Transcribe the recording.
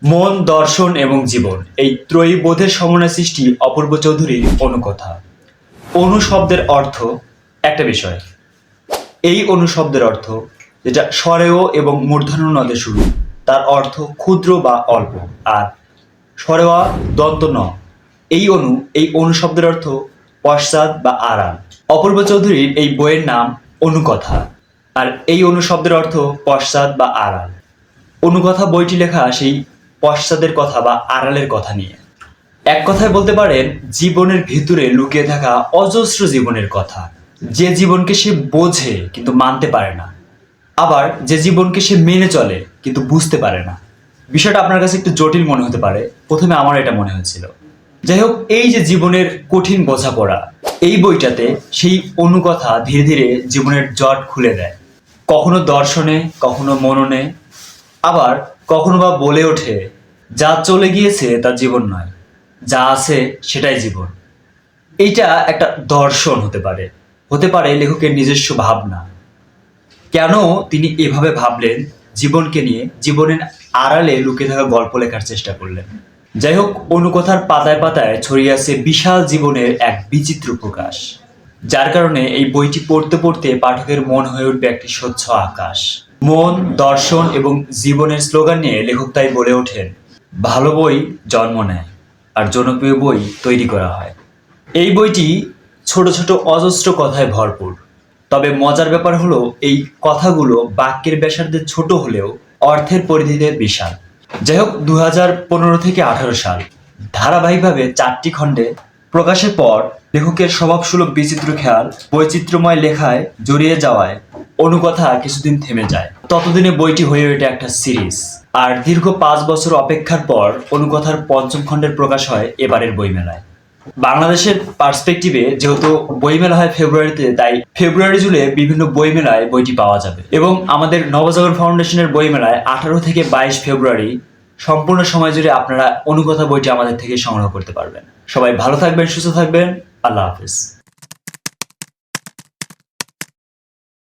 মন, দর্শন এবং জীবন এই ত্রয়ী বোধের সমন্বয় সৃষ্টি অপূর্ব চৌধুরীর অনুকথা। অনু শব্দের অর্থ একটা বিষয়। এই অনু শব্দের অর্থ যেটা স্বরেয় এবং মূর্ধন্য নদে শুরু, তার অর্থ ক্ষুদ্র বা অল্প। আর স্বরেওয়া দন্ত ন, এই অনু শব্দের অর্থ পশ্চাৎ বা আড়াল। অপূর্ব চৌধুরীর এই বইয়ের নাম অনুকথা। আর এই অনু শব্দের অর্থ পশ্চাৎ বা আড়াল। অনুকথা বইটি লেখা সেই পশ্চাদের কথা বা আড়ালের কথা নিয়ে। এক কথায় বলতে পারেন জীবনের ভিতরে লুকিয়ে থাকা অজস্র জীবনের কথা। যে জীবনকে সে বোঝে কিন্তু মানতে পারে না, আবার যে জীবনকে সে মেনে চলে কিন্তু বুঝতে পারে না। বিষয়টা আপনার কাছে একটু জটিল মনে হতে পারে, প্রথমে আমার এটা মনে হয়েছিল। যাই হোক, এই যে জীবনের কঠিন বোঝাপড়া, এই বইটাতে সেই অনুকথা ধীরে ধীরে জীবনের জট খুলে দেয়। কখনো দর্শনে, কখনো মননে, আবার কখনো বা বলে ওঠে যা চলে গিয়েছে তা জীবন নয়, যা আছে সেটাই জীবন। এইটা একটা দর্শন হতে পারে লেখকের নিজস্ব ভাবনা। কেন তিনি এভাবে ভাবলেন, জীবনকে নিয়ে, জীবনের আড়ালে লুকিয়ে থাকা গল্প লেখার চেষ্টা করলেন। যাই হোক, অনুকথার পাতায় পাতায় ছড়িয়ে আছে বিশাল জীবনের এক বিচিত্র প্রকাশ, যার কারণে এই বইটি পড়তে পড়তে পাঠকের মন হয়ে উঠবে একটি স্বচ্ছ আকাশ। মন, দর্শন এবং জীবনের স্লোগান নিয়ে লেখক তাই বলে ওঠেন, ভালো বই জন্ম নেয় আর জনপ্রিয় বই তৈরি করা হয়। এই বইটি ছোট ছোট অজস্র কথায় ভরপুর। তবে মজার ব্যাপার হলো, এই কথাগুলো বাক্যের ব্যাসার্ধে ছোট হলেও অর্থের পরিধিতে বিশাল। যাই হোক, 2015 থেকে 18 সাল ধারাবাহিকভাবে 4টি খণ্ডে প্রকাশের পর লেখকের স্বভাবসুলভ বিচিত্র খেয়াল, বৈচিত্র্যময় লেখায় জড়িয়ে যাওয়ায় অনুকথা কিছুদিন থেমে যায়। ততদিনে বইটি হয়ে ওঠে একটা সিরিজ। আর দীর্ঘ 5 বছর অপেক্ষার পর অনুকথার 5ম খণ্ডের প্রকাশ হয় এবারের বইমেলায়। বাংলাদেশের পার্সপেক্টিভে যেহেতু বইমেলা হয় ফেব্রুয়ারিতে, তাই ফেব্রুয়ারি জুড়ে বিভিন্ন বইমেলায় বইটি পাওয়া যাবে। এবং আমাদের নবজাগরণ ফাউন্ডেশনের বইমেলায় 18 থেকে 22 ফেব্রুয়ারি সম্পূর্ণ সময় জুড়ে আপনারা অনুকথা বইটি আমাদের থেকে সংগ্রহ করতে পারবেন। সবাই ভালো থাকবেন, সুস্থ থাকবেন। আল্লাহ হাফিজ।